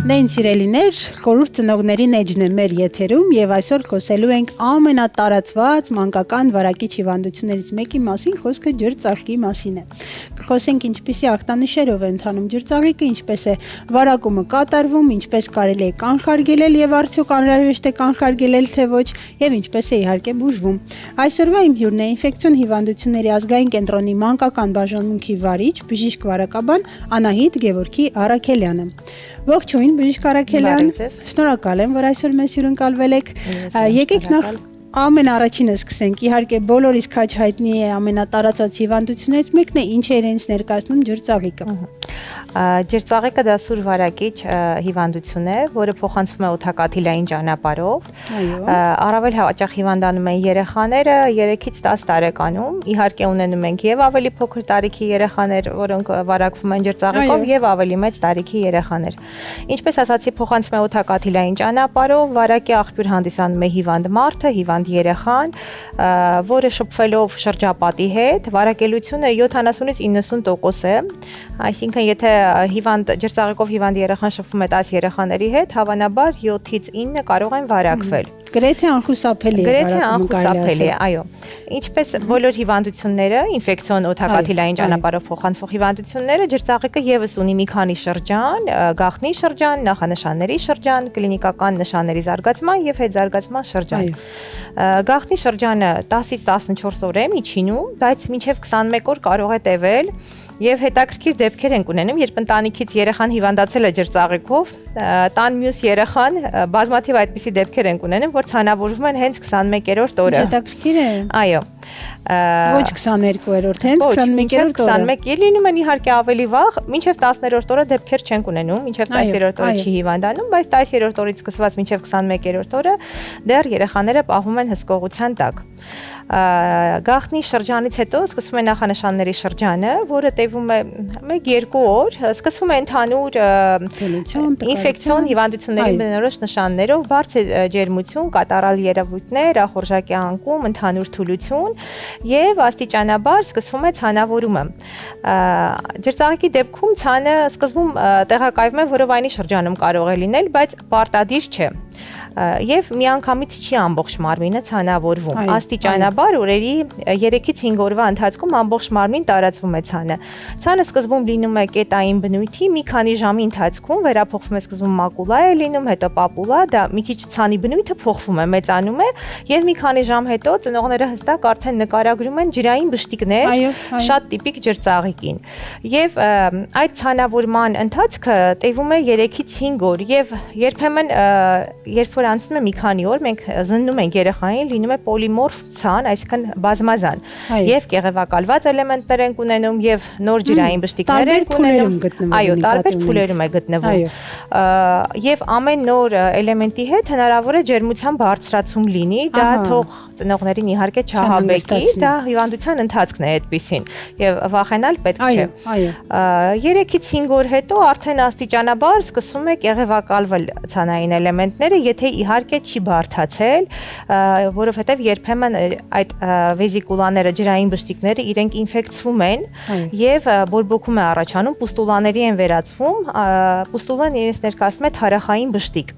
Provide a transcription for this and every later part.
Նեն սիրելիներ, խորհուրդ ծնողներին էջն է մեր եթերում եւ այսօր խոսելու ենք ամենատարածված մանկական վարակիչ հիվանդություններից մեկի մասին, խոսքը ջրծաղկի մասին է։ Կխոսենք ինչպիսի ախտանշերով է ընթանում ջրծաղիկը, ինչպես է վարակումը կատարվում, ինչպես կարելի է կանխարգելել եւ արդյոք անհրաժեշտ է կանխարգելել թե ոչ եւ ինչպես է իհարկե բուժվում։ Այսօրվա իմ հյուրն է ինֆեկցիոն հիվանդությունների ազգային կենտրոնի մանկական բաժանմունքի վարիչ, բժիշկ վարակաբան Անահիտ Գևորգի Արաքելյանը։ Ողջույն, բժիշկ Արաքելյան, շնորհակալ եմ, որ այսօր մեզ հյուրընկալվել եք։ Եկեք նախ ամենաառաջինը սկսենք։ Իհարկե բոլորիս քաջ հայտնի է ամենատարածված հիվանդություններից մեկն է, ինչ է իրենից ներկայացնում ջրծաղիկը։ Ջրծաղիկը դա սուր վարակիչ հիվանդություն է, որը փոխանցվում է օդակաթիլային ճանապարհով։ Առավել հաճախ հիվանդանում են երեխաները 3-ից 10 տարեկանում։ Իհարկե ունենում ենք եւ ավելի փոքր տարիքի երեխաներ, որոնք վարակվում են ջրծաղիկով, եւ ավելի մեծ տարիքի երեխաներ։ Ինչպես ասացի, փոխանցվում է օդակաթիլային ճանապարհով, վարակի աղբյուր հանդիսանում է հիվանդ մարդը, հիվանդ երեխան, որը շփվելով շրջապատի հետ, վարակելությունը 70-ից 90% է։ Այսինքն եթե ջրծաղիկով հիվանդ երեխան շփվում է 10 երեխաների հետ, հավանաբար 7-ից 9 կարող են վարակվել։ Գրեթե անխուսափելի է։ Գրեթե անխուսափելի է, այո։ Ինչպես բոլոր հիվանդությունները, ինֆեկցիոն օդակաթիլային ճանապարհով փոխանցվող հիվանդությունները, ջրծաղիկը եւս ունի մի քանի շրջան, գաղտնի շրջան, նախանշանների շրջան, կլինիկական նշանների զարգացման եւ հետզարգացման շրջան։ Գաղտնի շրջանը 10-ից 14 օր է միջինում, բայց մինչեւ 21 օր կարող է տևել։ Եվ հետաքրքիր դեպքեր ենք ունենում, երբ ընտանիքից երեխան հիվանդացել է ջրծաղիկով, տան մյուս երեխան բազմաթիվ այդպիսի դեպքեր ենք ունենում, որ ցանավորվում են հենց 21-րդ օրը։ Հետաքրքիր է։ Այո։ Ոչ 22-րդ, հենց 21-րդ օրը։ 21 լինում են իհարկե ավելի վաղ, մինչև 10-րդ օրը դեպքեր չենք ունենում, մինչև 10-րդ օրը չի հիվանդանում, բայց 10-րդ օրից սկսված մինչև 21-րդ օրը դեռ երեխաները պահվում են հսկողության տակ։ Գաղտնի շրջանից հետո սկսվում է նախանշանների շրջանը, որը տևում է 1-2 օր, սկսվում է ընդհանուր ինֆեկցիոն հիվանդությունների բնորոշ նշաններով, բարձր ջերմություն, կատարալ երևույթներ, ախորժակի անկում, ընդհանուր թուլություն եւ աստիճանաբար սկսվում է ցանավորումը։ Ջրծաղիկի դեպքում ցանը սկզբում տեղակայվում է որովայնի շրջանում կարող է լինել, բայց պարտադիր չէ։ Եվ միանգամից չի ամբողջ մարմինը ցանավորվում։ Աստիճանաբար օրերի 3-ից 5 օրվա ընթացքում ամբողջ մարմին տարածվում է ցանը։ Ցանը սկզբում լինում է կետային բնույթի, մի քանի ժամի ընթացքում վերափոխվում է սկզբում մակուլա է լինում, հետո պապուլա, դա մի քիչ ցանի բնույթը փոխվում է, մեծանում է, եւ մի քանի ժամ հետո ծնողները հստակ արդեն նկարագրում են ջրային բշտիկներ, շատ տիպիկ ջրծաղիկին։ Եվ այդ ցանավորման ընթացքը տևում է 3-ից 5 օր եւ երբեմն երբ որ անցնում է մի քանի օր, մենք զննում ենք երեխային, լինում է պոլիմորֆ ցան, այսինքն բազմազան։ Եվ կեղևակալված էլեմենտներ ենք ունենում, եւ նոր ջրային բշտիկներ ենք ունենում։ Այո, տարբեր փուլերում է գտնվում։ Եվ ամեն նոր էլեմենտի հետ հնարավոր է ջերմության բարձրացում լինի, դա թող ծնողներին իհարկե չհաբեկի, դա հիվանդության ընթացքն է այդպեսին, եւ վախենալ պետք չէ։ 3-ից 5 օր հետո արդեն աստիճանաբար սկսում է կեղևակալվել ցանային էլեմենտները, եթե իհարկե չի բարդացել, որովհետև երբեմն այդ վեզիկուլաները, ջրային բշտիկները իրենք ինֆեկցվում են եւ բորբոքում է առաջանում, պուստուլաների են վերածվում, պուստուլան իրենց ներկայացնում է թարախային բշտիկ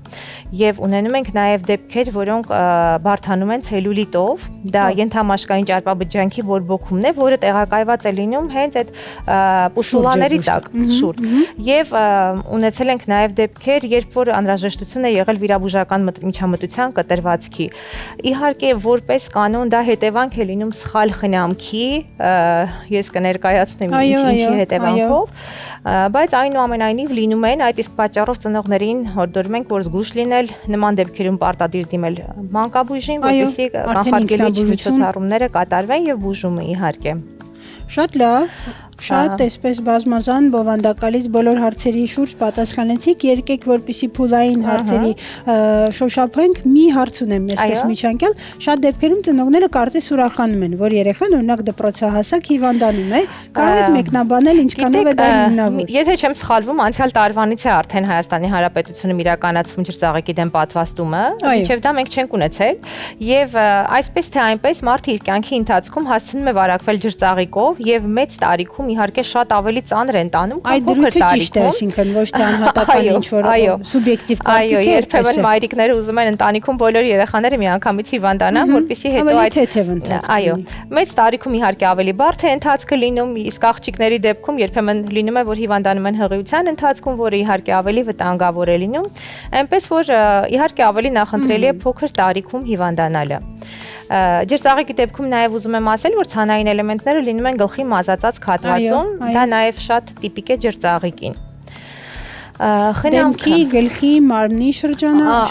եւ ունենում ենք նաեւ դեպքեր, որոնք բարդանում են ցելյուլիտով, դա ենթամաշկային ճարպաբջջանքի բորբոքումն է, որը տեղակայված է լինում հենց այդ պուստուլաների տակ, շուրջ։ Եվ ունեցել ենք նաեւ դեպքեր, երբ որ անհրաժեշտություն է եղել վիրաբուժական միջամտության կտրվածքի։ Իհարկե, որպես կանոն դա հետևանք է լինում սխալ խնամքի, ես կներկայացնեմ ինչի հետևանքով, բայց այնուամենայնիվ լինում են, այդ իսկ պատճառով ծնողներին հորդորում ենք, որ զգույշ լինել նման դեպքերում պարտադիր դիմել մանկաբույժին, որպեսզի կանխարգելիչ միջոցառումները կատարվեն եւ բուժումը իհարկե։ Շատ լավ, շատ այսպես բազմազան բովանդակալից բոլոր հարցերի շուրջ պատասխանեցիք, եկեք որպեսի փուլային հարցերի շոշափենք, մի հարց ունեմ այսպես միջանկյալ, շատ դեպքերում ծնողները կարծես ուրախանում են, որ երեխան օրինակ դպրոցահասակ հիվանդանում է, կարող եք մեկնաբանել ինչքանով է դա հիմնավոր։ Եթե չեմ սխալվում, անցյալ տարվանից է արդեն Հայաստանի Հանրապետությունում իրականացվում ջրծաղիկի դեմ պատվաստումը, մինչև դա մենք չենք ունեցել, եւ այսպես թե այնպես մարդը իր կյանքի ընթացքում հասցնում է վարակվել ջրծաղիկով եւ մեծ տարիքում իհարկե շատ ավելի ծանր են տանում, քան փոքր տարիքում։ Այսինքն ոչ թե անհատական ինչ-որ սուբյեկտիվ կարծիք է։ Երբեմն մայրիկները ուզում են ընտանիքում բոլոր երեխաները միանգամից հիվանդանան, որպեսզի հետո մեծ տարիքում իհարկե ավելի բարդ է ընթացքը լինում, իսկ աղջիկների դեպքում երբեմն լինում է, որ հիվանդանում են հղիության ընթացքում, որը իհարկե ավելի վտանգավոր է լինում, այնպես որ իհարկե ավելի նախընտրելի է փոքր տարիքում հիվանդանալը։ Ջրծաղիկի դեպքում նաև ուզում եմ ասել, որ ցանային էլեմենտները լինում են գլխի մազածած քաթվածում, դա նաև շատ տիպիկ է ջրծաղիկին։ Դեմքի, գլխի, մարմնի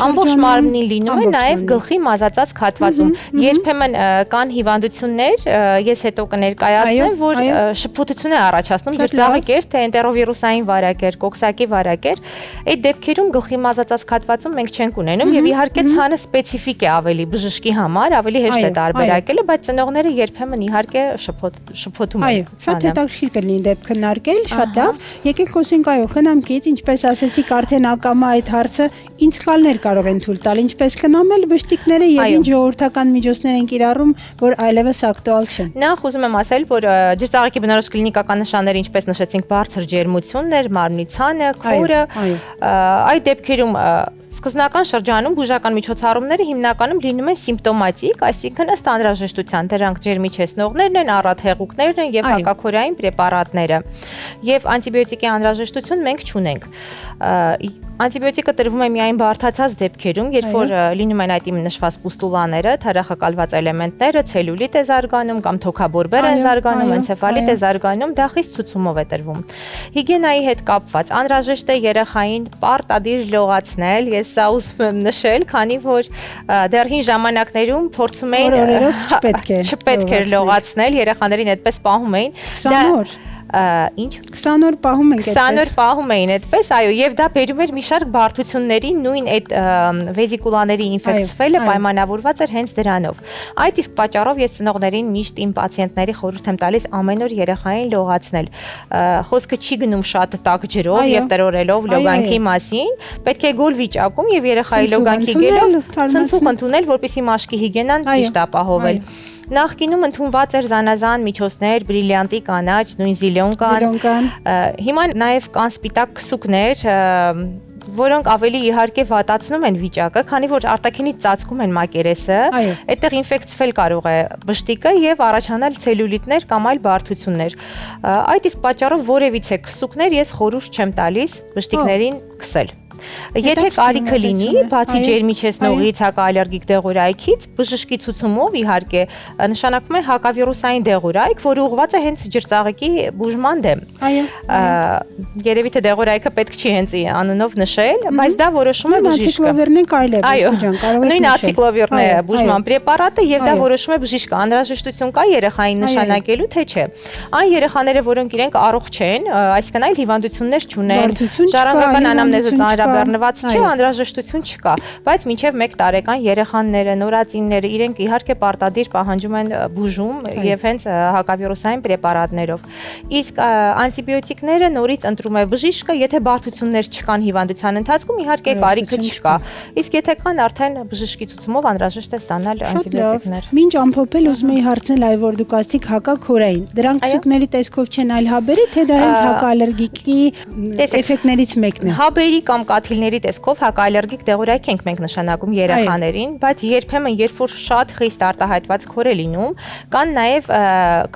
ամբողջ մարմնի լինում է նաև գլխի մազածած քաթվածում։ Երբեմն կան հիվանդություններ, ես հետո կներկայացնեմ, որ շփոթություն է առաջացնում, ջրծաղիկեր, թե էնտերովիրուսային վարակեր, կոքսակի վարակեր, այդ դեպքերում գլխի մազածած քաթվածում մենք չենք ունենում եւ իհարկե ցանը սպეციფիկ է ավելի բժշկի համար, ավելի հեշտ է տարբերակելը, բայց ծնողները երբեմն իհարկե շփոթում են։ Շատ հետաքրքիր կլինի դեպք քննարկել, շատ լավ։ Եկեք խոսենք այո, խնամքից, ինչպես ասեցիք արդեն ակամա այդ հարցը ինչ սխալներ կարող են թույլ տալ, ինչպես խնամել բշտիկները եւ ինչ ժողովրդական միջոցներ են կիրառում, որ այլևս ակտուալ չեն։ Նախ ուզում եմ ասել, որ ջրծաղիկի բնորոշ կլինիկական նշանները, ինչպես նշեցինք, բարձր ջերմություններ, մարմնի ցանը, քորը, այդ դեպքերում սկզբնական շրջանում բուժական միջոցառումները հիմնականում լինում են սիմպտոմատիկ, այսինքն ըստ անհրաժեշտության դրանք ջերմիչեցնողներն են, առատ հեղուկներն են եւ հակաքորային պրեպարատները։ Եվ անտիբիոտիկի անհրաժեշտություն մենք չունենք։ Անտիբիոտիկը տրվում է միայն բարդացած դեպքերում, երբ որ լինում են այդ իմ նշված պուստուլաները, թարախակալված էլեմենտները, ցելյուլիտ է զարգանում կամ թոքաբորբեր են զարգանում, էնցեֆալիտ է զարգանում, դա խիստ ցուցումով է տրվում։ Հիգիենայի հետ կապված անհրաժեշտ է երեխային պարտադիր լողացնել, ես սա ուզում եմ նշել, քանի որ դեռ հին ժամանակներում փորձում էին չպետք էր լողացնել, երեխաներին այդպես պահում էին։ 20 օր Ինչ 20 օր պահում ենք այդպես 20 օր պահում էին այդպես, այո, եւ դա բերում էր մի շարք բարդությունների, նույն այդ վեզիկուլաների ինֆեկցվելը պայմանավորված էր հենց դրանով։ Այդ իսկ պատճառով ես ծնողներին միշտ իմ պացիենտների խորհուրդ եմ տալիս ամեն օր երեխային լողացնել։ Խոսքը չի գնում շատ տաք ջրով եւ տրորելով լոգանքի մասին, պետք է գոլ վիճակում եւ երեխայի լոգանքի գելով ցնցուկ ընդունել, որպեսզի մաշկի հիգիենան ճիշտ ապահովել։ Նախկինում ընդունված էր զանազան միջոցներ, բրիլյանտի կանաչ, նույն զիլոն կան։ Հիմա նաև կան սպիտակ քսուկներ, որոնք ավելի իհարկե վատացնում են վիճակը, քանի որ արտաքինից ծածկում են մակերեսը, այդտեղ ինֆեկցվել կարող է բշտիկը եւ առաջանալ ցելյուլիտներ կամ այլ բարդություններ։ Այդ իսկ պատճառով որևիցե քսուկներ ես խորհուրդ չեմ տալիս բշտիկներին քսել։ Եթե կարիքը լինի, բացի ջերմիչեցնողից, հակաալերգիկ դեղորայքից, բժշկի ցուցումով իհարկե նշանակվում է հակավիրուսային դեղորայք, որը ուղղված է հենց ջրծաղիկի բուժման դեմ։ Երևի թե դեղորայքը պետք չի հենց անունով նշել, բայց դա որոշում է բժիշկը։ Նույն ացիկլովիրն է բուժման պրեպարատը եւ դա որոշում է բժիշկը, անհրաժեշտություն կա երեխային նշանակելու թե չէ։ Այն երեխաները, որոնք իրենք առողջ են, այսինքն այլ հիվանդություններ չունեն, ժառանգական անամնեզը բեռնված չէ, անհրաժեշտություն չկա, բայց մինչև 1 տարեկան երեխաները, նորածինները իրենք իհարկե պարտադիր պահանջում են բուժում եւ հենց հակավիրուսային պրեպարատներով։ Իսկ անտիբիոտիկները նորից ընտրում է բժիշկը, եթե բարդություններ չկան հիվանդության ընթացքում, իհարկե կարիքը չկա։ Իսկ եթե կան, արդեն բժշկի ցուցումով անհրաժեշտ է ստանալ անտիբիոտիկներ։ Մինչ ամփոփել ուզում եի հարցնել, այ որ դուք ասացիք հակաքորային, դրանք քսուկների տեսքով չեն այլ հաբերի, թե դա հենց հակաալերգիկի էֆեկտներից մեկն է։ Հաբերի կամ կաթիլների տեսքով հակաալերգիկ դեղորայք ենք մենք նշանակում երեխաներին, բայց երբեմն երբ որ շատ խիստ արտահայտված քոր է լինում, կան նաև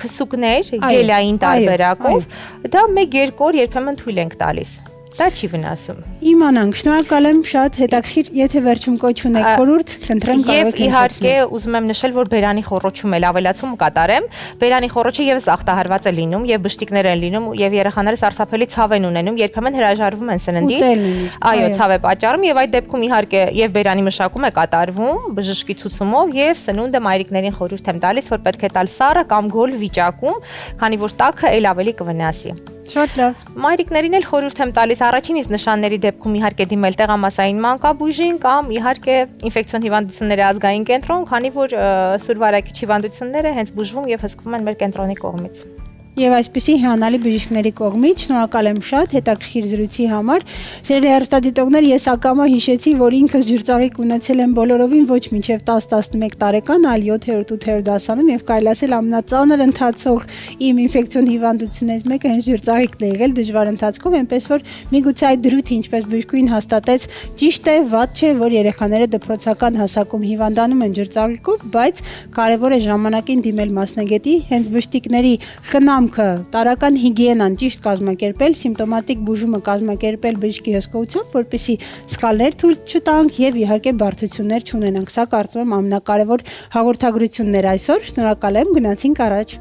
քսուկներ գելային տարբերակով, դա 1-2 օր երբեմն թույլ ենք տալիս։ Դա չի վնասում։ Իմանանք, շնորհակալ եմ, շատ հետաքրքիր, եթե վերջում կոչ ունեք խորհուրդ, խնդրեմ կարող եք։ Եվ իհարկե ուզում եմ նշել, որ բերանի խոռոչում էլ ավելացում կատարեմ։ Բերանի խոռոչը եւս ախտահարված է լինում եւ բշտիկներ են լինում եւ երեխաները սարսափելի ցավ են ունենում, երբեմն հրաժարվում են սննդից։ Այո, ցավ է պատճառում եւ այդ դեպքում իհարկե եւ բերանի մշակում է կատարվում բժշկի ցուցումով եւ սնունդը մայրիկներին խորհուրդ եմ տալիս, որ պետք է տալ սառը կամ գոլ վիճակում, քանի որ տաքը էլ ավելի կվնասի։ Շատ լավ։ Մայրիկներին էլ խորհուրդ եմ տալիս առաջին իսկ նշանների դեպքում իհարկե դիմել տեղամասային մանկաբույժին կամ իհարկե ինֆեկցիոն հիվանդությունների ազգային կենտրոն, քանի որ սուրվարակիչ հիվանդությունները հենց բուժվում եւ հսկվում են մեր կենտրոնի կողմից։ Եվ այսպիսի հիանալի բժիշկների կողմից շնորհակալ եմ շատ հետաքրքիր զրույցի համար։ Սիրելի հեռուստադիտողներ, ես ակամա հիշեցի, որ ինքս ջրծաղիկ ունեցել եմ բոլորովին ոչ մինչև 10-11 տարեկան, այլ 7-8 դասանում եւ կարելի ասել ամենածանր ընթացող իմ ինֆեկցիոն հիվանդություններից մեկը հենց ջրծաղիկն է եղել դժվար ընթացքով, այնպես որ միգուցե այդ դրույթը ինչպես բժշկուհին հաստատեց, ճիշտ է, վատ չէ, որ երեխաները դպրոցական հասակում հիվանդանում են ջրծաղիկով, բայց կարևոր է ժամանակին դիմել մասնագետի, հենց բժշկների խնամքը, տարական հիգիենան ճիշտ կազմակերպել, սիմպտոմատիկ բուժումը կազմակերպել բժշկի հսկողությամբ, որպեսզի սխալներ թույլ չտանք եւ իհարկե բարդություններ չունենանք։ Սա կարծում եմ ամենակարևոր հաղորդագրությունն էր այսօր։ Շնորհակալ եմ, գնացինք առաջ։